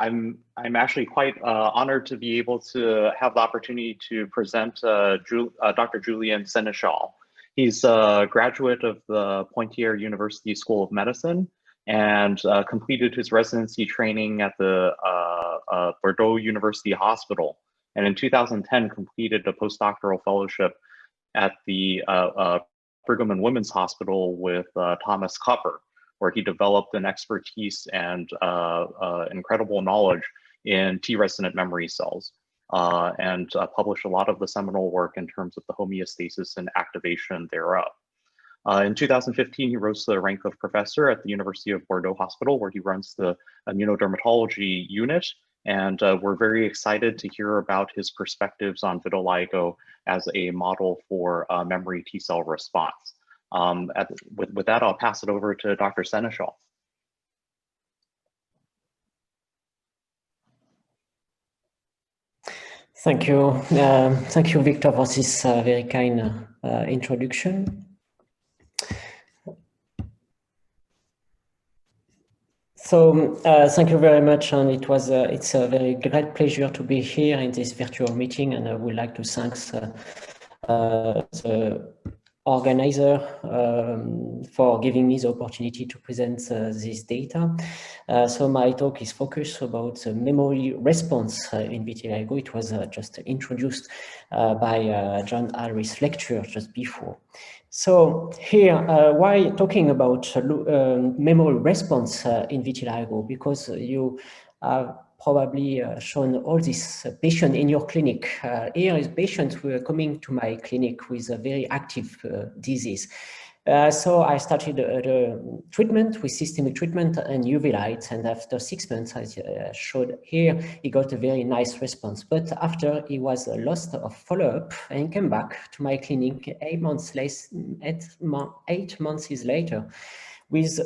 I'm actually quite honored to be able to have the opportunity to present Dr. Julien Senechal. He's a graduate of the Poitiers University School of Medicine and completed his residency training at the Bordeaux University Hospital. And in 2010, completed a postdoctoral fellowship at the Brigham and Women's Hospital with Thomas Kupper, where he developed an expertise and incredible knowledge in T-resonant memory cells, and published a lot of the seminal work in terms of the homeostasis and activation thereof. In 2015, he rose to the rank of professor at the University of Bordeaux Hospital, where he runs the immunodermatology unit. And we're very excited to hear about his perspectives on vitiligo as a model for memory T-cell response. With that, I'll pass it over to Dr. Senechal. Thank you, Victor, for this very kind introduction. So thank you very much, and it's a very great pleasure to be here in this virtual meeting, and I would like to thank the organizer for giving me the opportunity to present this data. So my talk is focused about memory response in vitiligo. It was just introduced by John Harris' lecture just before. So here, why talking about memory response in vitiligo? Because you have probably shown all these patients in your clinic. Here is patients who are coming to my clinic with a very active disease. So I started the treatment with systemic treatment and UV light, and after 6 months, as I showed here, he got a very nice response. But after he was lost of follow-up and came back to my clinic 8 months later, with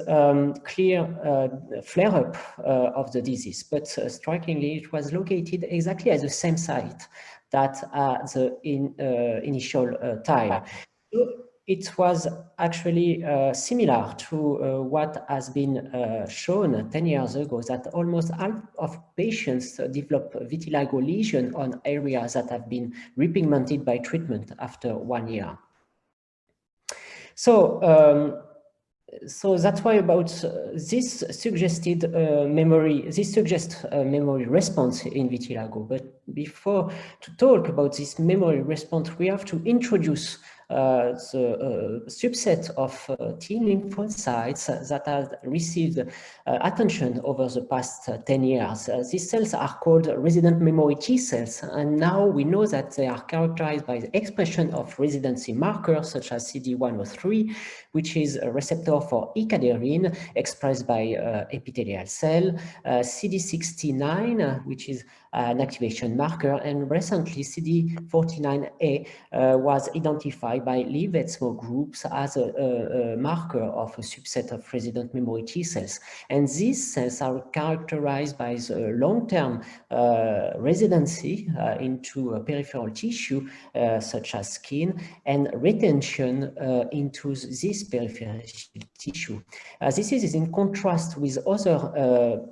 clear flare-up of the disease. But strikingly, it was located exactly at the same site that the initial time. So it was actually similar to what has been shown 10 years ago, that almost half of patients develop vitiligo lesion on areas that have been repigmented by treatment after 1 year. So that's why about this suggested memory response in vitiligo. But before to talk about this memory response, we have to introduce the subset of T lymphocytes that have received attention over the past 10 years. These cells are called resident memory T cells, and now we know that they are characterized by the expression of residency markers such as CD103, which is a receptor for E-cadherin expressed by epithelial cell, CD69, which is an activation marker, and recently CD49A was identified by Lee-Vetzmo groups as a marker of a subset of resident memory T cells. And these cells are characterized by the long-term residency into peripheral tissue, such as skin, and retention into this peripheral tissue. This is in contrast with other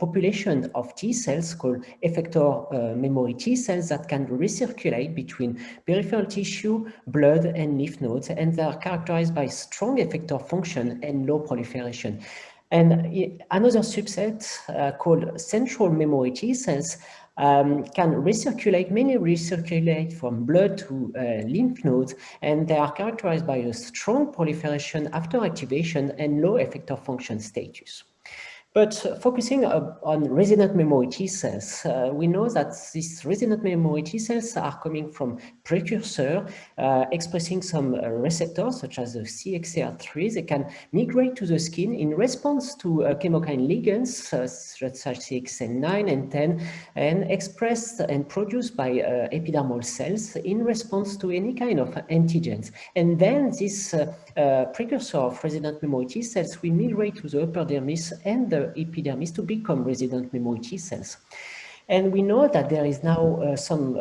population of T cells called effector memory T cells that can recirculate between peripheral tissue, blood, and lymph nodes, and they are characterized by strong effector function and low proliferation. And another subset called central memory T cells can recirculate from blood to lymph nodes, and they are characterized by a strong proliferation after activation and low effector function status. But focusing on resident memory T cells, we know that these resident memory T cells are coming from precursor expressing some receptors such as the CXCR3. They can migrate to the skin in response to chemokine ligands such as CXL9 and 10, and expressed and produced by epidermal cells in response to any kind of antigens. And then this precursor of resident memory T cells will migrate to the upper dermis and the epidermis to become resident memory T cells. And we know that there is now some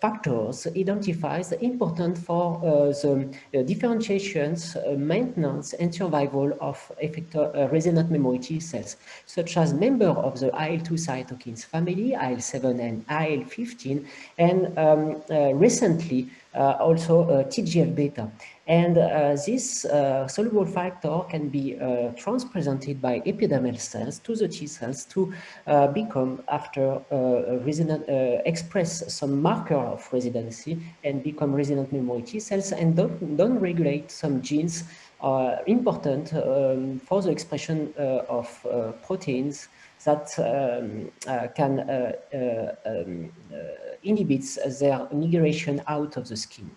factors identified important for the differentiations, maintenance, and survival of effector resonant memory T cells, such as member of the IL-2 cytokines family, IL-7 and IL-15, and recently also TGF-beta. And this soluble factor can be transpresented by epidermal cells to the T cells to become after express some marker of residency and become resonant memory T cells and don't regulate some genes important for the expression of proteins that can inhibit their migration out of the skin.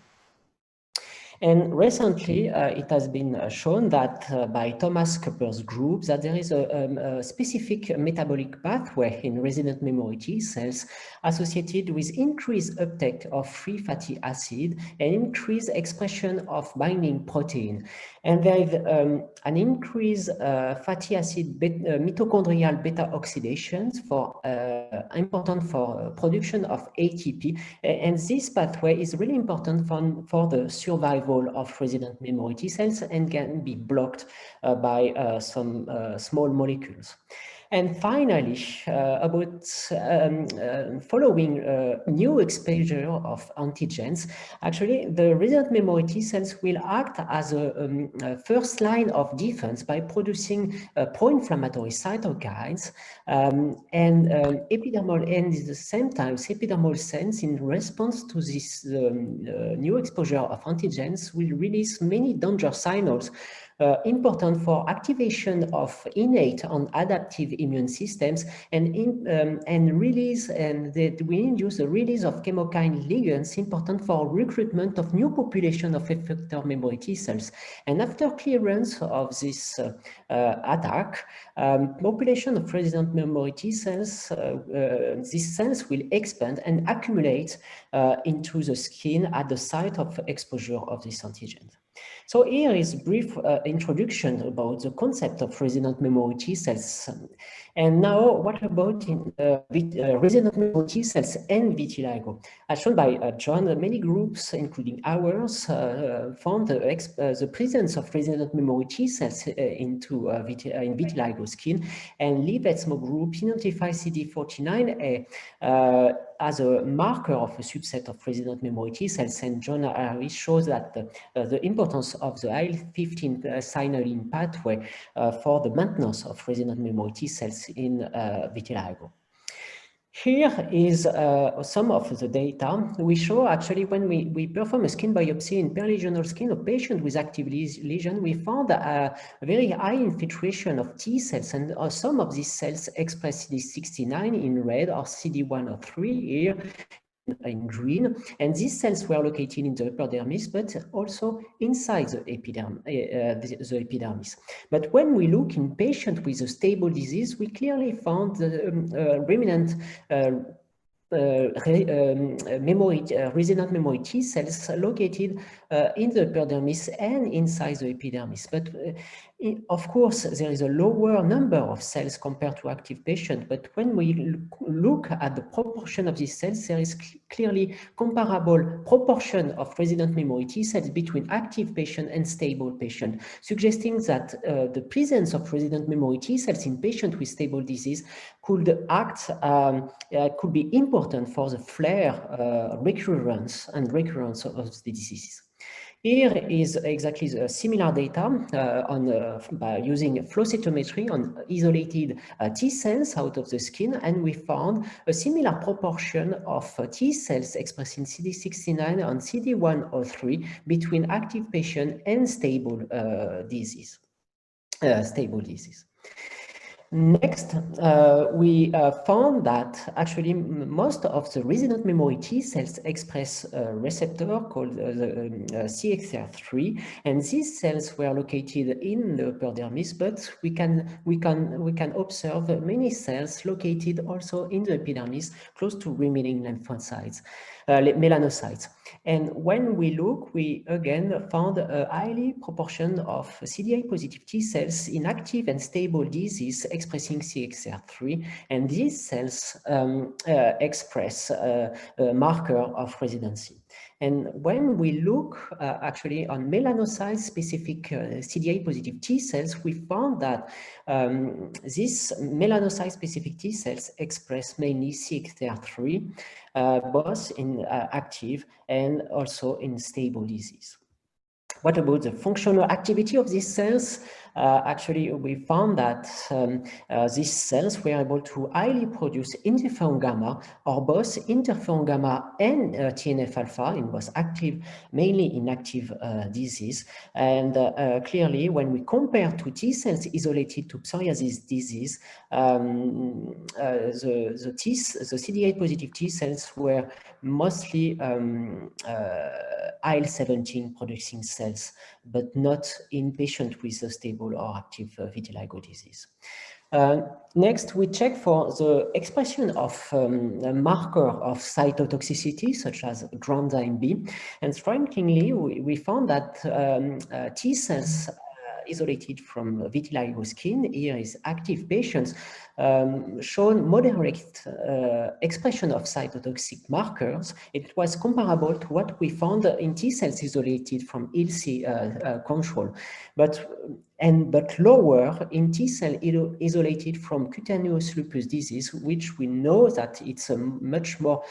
And recently, it has been shown that by Thomas Cooper's group that there is a specific metabolic pathway in resident memory T cells associated with increased uptake of free fatty acid and increased expression of binding protein. And there is an increased fatty acid mitochondrial beta oxidations for important for production of ATP. And this pathway is really important for the survival of resident memory T cells and can be blocked by some small molecules. And finally, about following new exposure of antigens, actually the resident memory T cells will act as a first line of defense by producing pro-inflammatory cytokines and epidermal and at the same time epidermal cells in response to this new exposure of antigens will release many danger signals important for activation of innate and adaptive immune systems and release and that we induce the release of chemokine ligands important for recruitment of new population of effector memory T cells. And after clearance of this attack, population of resident memory T cells, these cells will expand and accumulate into the skin at the site of exposure of this antigen. So here is a brief introduction about the concept of resident memory T cells. And now, what about in resident memory T cells and vitiligo? As shown by John, many groups, including ours, found the presence of resident memory T cells in vitiligo skin, and Lee-Vetzmo group identified CD49A as a marker of a subset of resident memory T cells, and John Harris shows that the importance of the IL-15 signaling pathway for the maintenance of resident memory T cells in vitiligo. Here is some of the data. We show actually when we perform a skin biopsy in perlesional skin of patient with active lesion, we found a very high infiltration of T cells, and some of these cells express CD69 in red or CD103 here in green, and these cells were located in the epidermis, but also inside the epidermis. But when we look in patients with a stable disease, we clearly found the remnant resident memory T cells located in the epidermis and inside the epidermis. But of course, there is a lower number of cells compared to active patients. But when we look at the proportion of these cells, there is clearly comparable proportion of resident memory T cells between active patient and stable patient, suggesting that the presence of resident memory T cells in patients with stable disease could act, could be important for the flare recurrence of the diseases. Here is exactly the similar data by using flow cytometry on isolated T cells out of the skin, and we found a similar proportion of T cells expressing CD69 and CD103 between active patient and stable disease. Next, we found that actually most of the resident memory T cells express a receptor called the CXR3, and these cells were located in the epidermis, but we can observe many cells located also in the epidermis, close to remaining lymphocytes, melanocytes. And when we look, we again found a highly proportion of CD8 positive T cells in active and stable disease expressing CXCR3, and these cells express a marker of residency. And when we look actually on melanocyte-specific CD8-positive T cells, we found that these melanocyte-specific T cells express mainly CXCR3, both in active and also in stable disease. What about the functional activity of these cells? Actually, we found that these cells were able to highly produce interferon gamma, or both interferon gamma and TNF-alpha in both active, mainly in active disease. And clearly, when we compare to T cells isolated to psoriasis disease, the CD8 positive T cells were mostly IL-17 producing cells, but not in patients with a stable or active vitiligo disease. Next, we check for the expression of a marker of cytotoxicity, such as granzyme B. And strikingly, we found that T cells isolated from vitiligo skin, here is active patients, shown moderate expression of cytotoxic markers. It was comparable to what we found in T cells isolated from ILSI control, but lower in T cell isolated from cutaneous lupus disease, which we know that it's a much more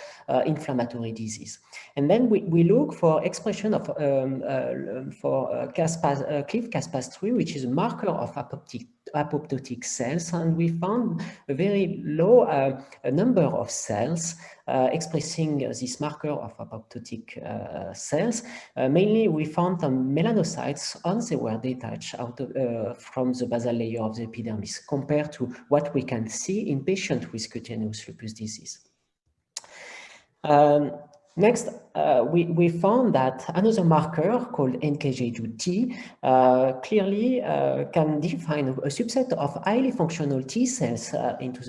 inflammatory disease. And then we look for expression of CLIF-Cas3, which is a marker of apoptotic cells, and we found a very low number of cells expressing this marker of apoptotic cells. Mainly, we found some melanocytes once they were detached out of, from the basal layer of the epidermis, compared to what we can see in patients with cutaneous lupus disease. Next, we found that another marker called NKG2T clearly can define a subset of highly functional T cells into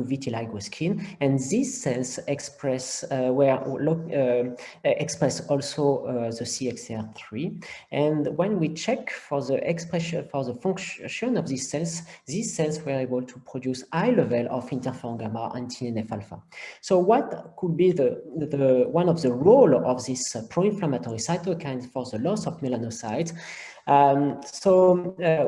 vitiligo skin, and these cells express express also the CXCR3. And when we check for the expression for the function of these cells were able to produce high level of interferon gamma and TNF-alpha. So what could be one of the role of this pro-inflammatory cytokines for the loss of melanocytes?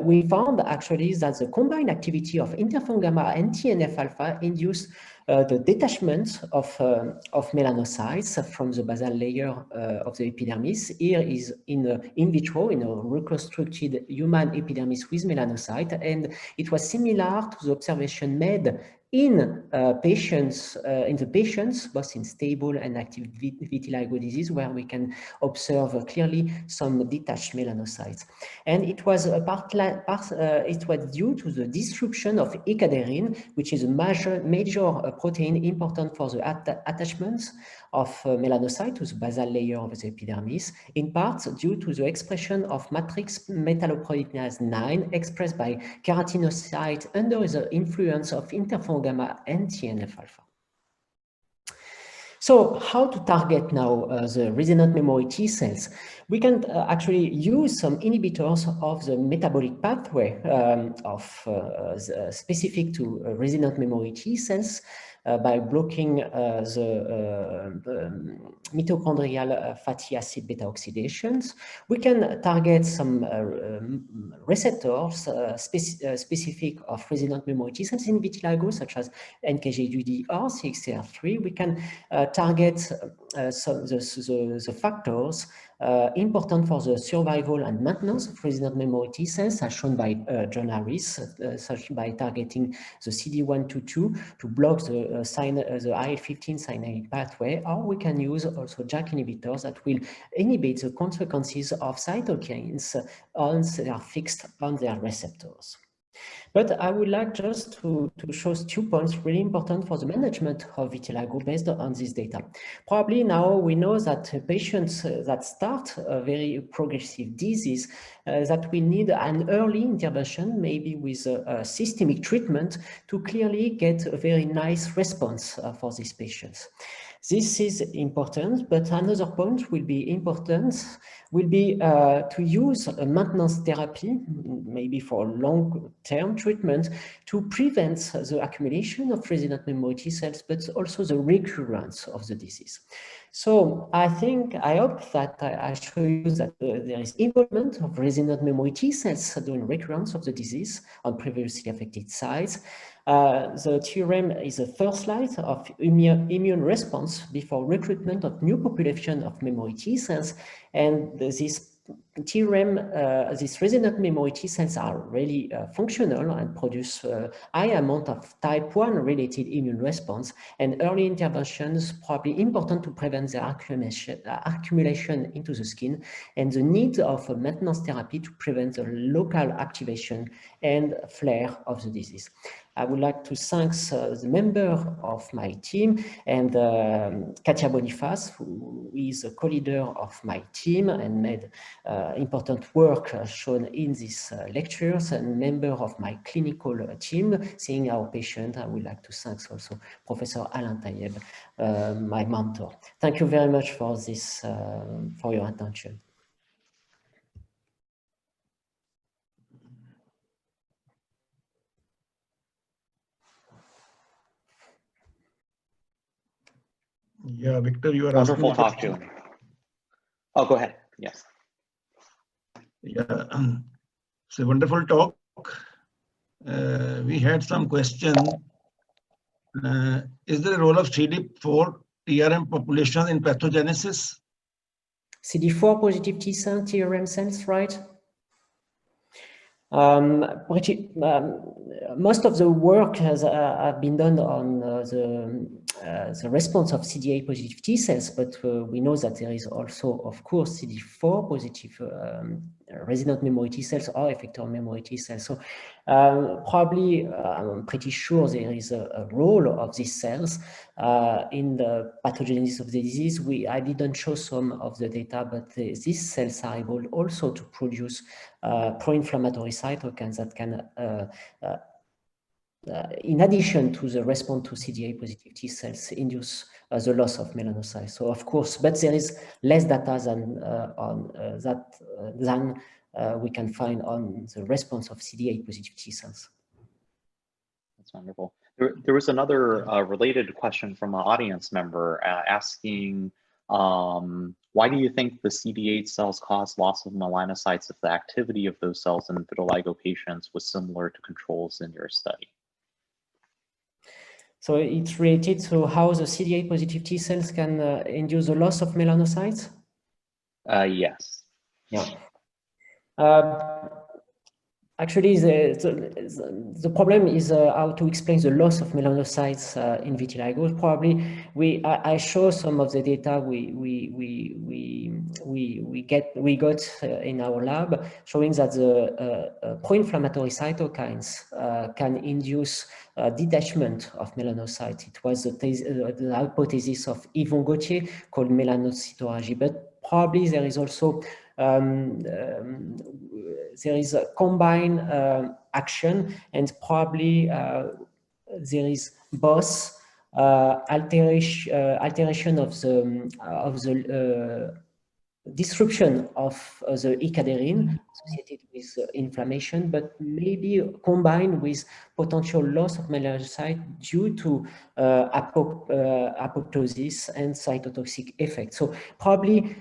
We found actually that the combined activity of interferon gamma and TNF-alpha induced the detachment of melanocytes from the basal layer of the epidermis. Here is in vitro, in a reconstructed human epidermis with melanocyte, and it was similar to the observation made in patients, both in stable and active vitiligo disease, where we can observe clearly some detached melanocytes. And it was it was due to the disruption of ecadherin, which is a major protein important for the attachment of melanocyte to the basal layer of the epidermis, in part due to the expression of matrix metalloproteinase 9 expressed by keratinocyte under the influence of interferon gamma and TNF-alpha. So how to target now the resonant memory T cells? We can actually use some inhibitors of the metabolic pathway specific to resonant memory T cells by blocking the mitochondrial fatty acid beta oxidations. We can target some receptors specific of resonant memory T cells in vitiligo, such as NKG2D or CXCR3. We can target the factors important for the survival and maintenance of resonant memory T cells, as shown by John Harris, such by targeting the CD122 to block the IL-15 cyanide pathway, or we can use also JAK inhibitors that will inhibit the consequences of cytokines once they are fixed on their receptors. But I would like just to show 2 points really important for the management of vitiligo based on this data. Probably now we know that patients that start a very progressive disease, that we need an early intervention, maybe with a systemic treatment, to clearly get a very nice response for these patients. This is important, but another point will be important, will be to use a maintenance therapy, maybe for long-term treatment, to prevent the accumulation of resident memory T cells, but also the recurrence of the disease. So I hope that I show you that there is involvement of resident memory T cells during recurrence of the disease on previously affected sites. The theorem is a first slide of immune response before recruitment of new population of memory T cells, and this theorem, these resident memory T cells are really functional and produce high amount of type 1 related immune response, and early interventions probably important to prevent the accumulation into the skin, and the need of a maintenance therapy to prevent the local activation and flare of the disease. I would like to thank the member of my team and Katia Boniface, who is a co-leader of my team and made important work shown in these lectures, and member of my clinical team, seeing our patient. I would like to thank also Professor Alain Tayeb, my mentor. Thank you very much for this, for your attention. Yeah, Victor, you are wonderful asking talk, Julian. Oh, go ahead. Yes. Yeah, it's a wonderful talk. We had some question. Is there a role of CD4 TRM population in pathogenesis? CD4 positive T cell, TRM cells, right? Most of the work has been done on the response of CD8 positive T cells, but we know that there is also, of course, CD4 positive resident memory T cells or effector memory T cells. So probably, I'm pretty sure there is a role of these cells in the pathogenesis of the disease. I didn't show some of the data, but these cells are able also to produce pro-inflammatory cytokines that can, in addition to the response to CD8 positive T cells, induce the loss of melanocytes. So of course, but there is less data than than we can find on the response of CD8 positive T cells. That's wonderful. There was another related question from an audience member asking, why do you think the CD8 cells cause loss of melanocytes if the activity of those cells in vitiligo patients was similar to controls in your study? So it's related to how the CD8 positive T cells can induce the loss of melanocytes? Yes. Yeah. Actually, the problem is how to explain the loss of melanocytes in vitiligo. Probably, I show some of the data we got in our lab, showing that the pro-inflammatory cytokines can induce detachment of melanocytes. It was the hypothesis of Yvon Gauthier called melanocytoragy, but probably there is also there is a combined action, and probably there is both alteration of the disruption of the ecadherin associated with inflammation, but maybe combined with potential loss of melanocyte due to apoptosis and cytotoxic effect. So probably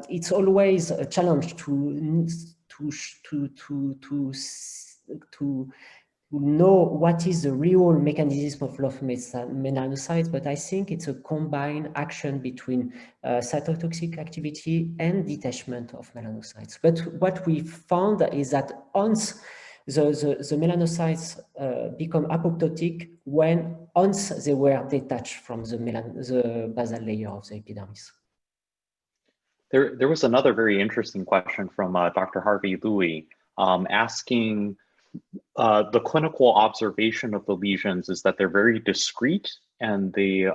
it's always a challenge to know what is the real mechanism of loss of melanocytes, but I think it's a combined action between cytotoxic activity and detachment of melanocytes. But what we found is that once the melanocytes become apoptotic once they were detached from the basal layer of the epidermis. There was another very interesting question from Dr. Harvey Louis asking, the clinical observation of the lesions is that they're very discrete and they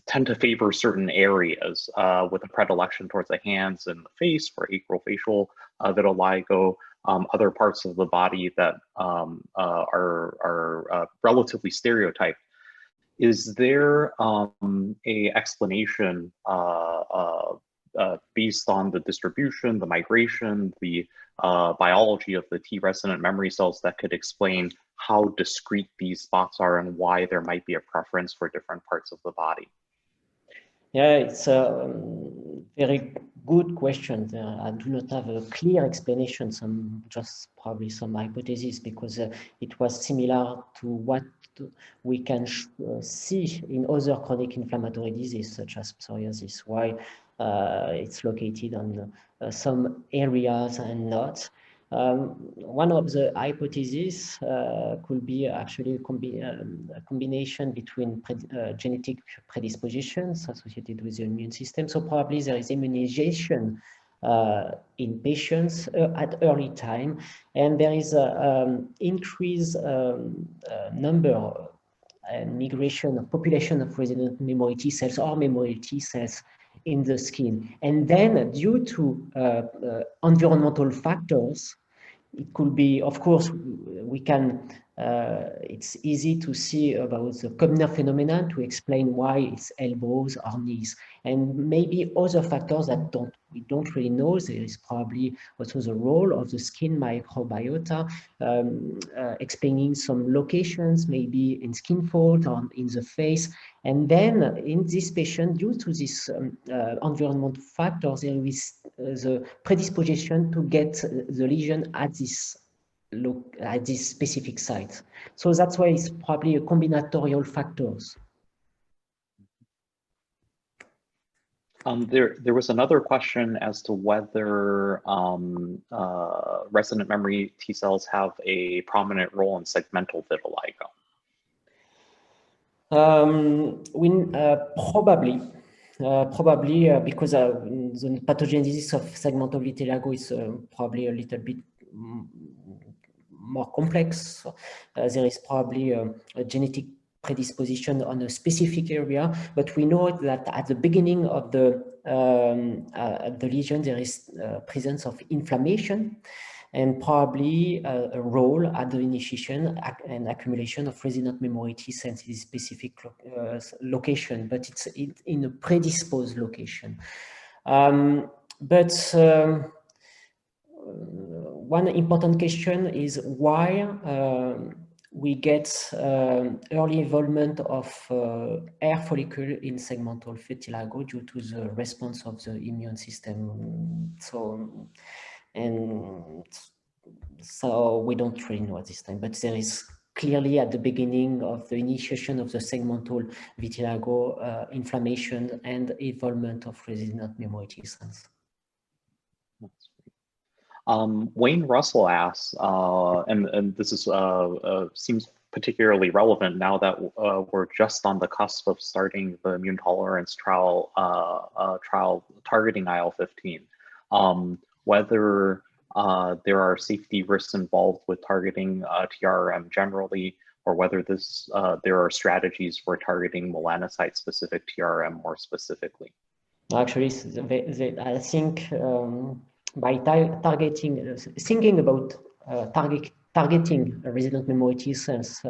tend to favor certain areas with a predilection towards the hands and the face for acrofacial vitiligo, other parts of the body that are relatively stereotyped. is there a explanation based on the distribution, the migration, the biology of the T resonant memory cells that could explain how discrete these spots are and why there might be a preference for different parts of the body? Yeah, it's a very good question. I do not have a clear explanation, just probably some hypotheses, because it was similar to what we can see in other chronic inflammatory diseases, such as psoriasis, why it's located on some areas and not. One of the hypotheses could be actually a combination between genetic predispositions associated with the immune system. So probably there is immunization in patients at early time, and there is an increased number and migration of population of resident memory T cells or memory T cells in the skin. And then due to environmental factors, it could be, of course, we can, it's easy to see about the Koebner phenomenon to explain why it's elbows or knees. And maybe other factors that we don't really know. There is probably also the role of the skin microbiota, explaining some locations, maybe in skin fold or in the face. And then in this patient, due to this environmental factors, there is the predisposition to get the lesion at this specific site. So that's why it's probably a combinatorial factors. There was another question as to whether resonant memory T cells have a prominent role in segmental vitiligo. Probably because the pathogenesis of segmental vitiligo is probably a little bit more complex. There is probably a genetic predisposition on a specific area, but we know that at the beginning of the lesion there is presence of inflammation, and probably a role at the initiation and accumulation of resonant memory T cells in this specific location, but it's in a predisposed location. One important question is why we get early involvement of hair follicle in segmental vitiligo due to the response of the immune system. So we don't really know at this time, but there is clearly at the beginning of the initiation of the segmental vitiligo inflammation and involvement of resonant memory T cells. Wayne Russell asks, and this is seems particularly relevant now that we're just on the cusp of starting the immune tolerance trial targeting IL-15, whether there are safety risks involved with targeting TRM generally, or whether there are strategies for targeting melanocyte-specific TRM more specifically. Actually, I think by targeting, thinking about targeting resident memory T cells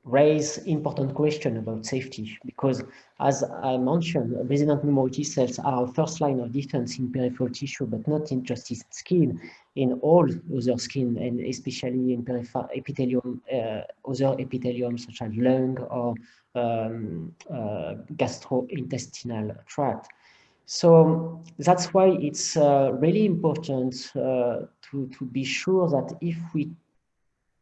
raise important question about safety, because as I mentioned, resident memory T cells are our first line of defense in peripheral tissue, but not in just in skin, in all other skin, and especially in peripheral epithelium, other epithelium such as lung or gastrointestinal tract. So that's why it's really important to be sure that if we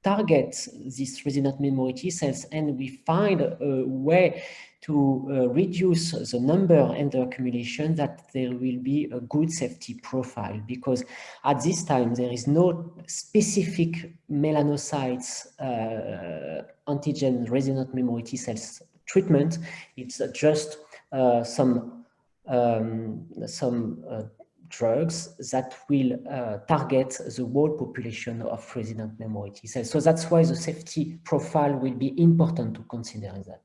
target these resonant memory T cells and we find a way to reduce the number and the accumulation, that there will be a good safety profile, because at this time there is no specific melanocytes antigen resonant memory T cells treatment. It's just some drugs that will target the whole population of resident memory T cells. So that's why the safety profile will be important to consider in that.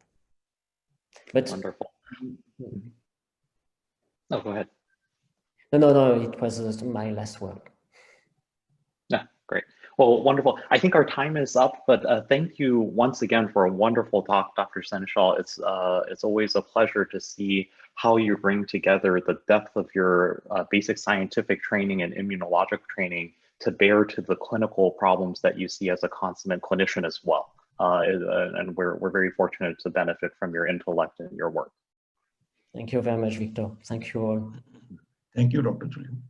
But wonderful. Oh, go ahead. No, it was my last word. Yeah, great. Well, wonderful. I think our time is up, but thank you once again for a wonderful talk, Dr. Senechal. It's always a pleasure to see how you bring together the depth of your basic scientific training and immunologic training to bear to the clinical problems that you see as a consummate clinician as well. And we're very fortunate to benefit from your intellect and your work. Thank you very much, Victor. Thank you all. Thank you, Dr. Julien.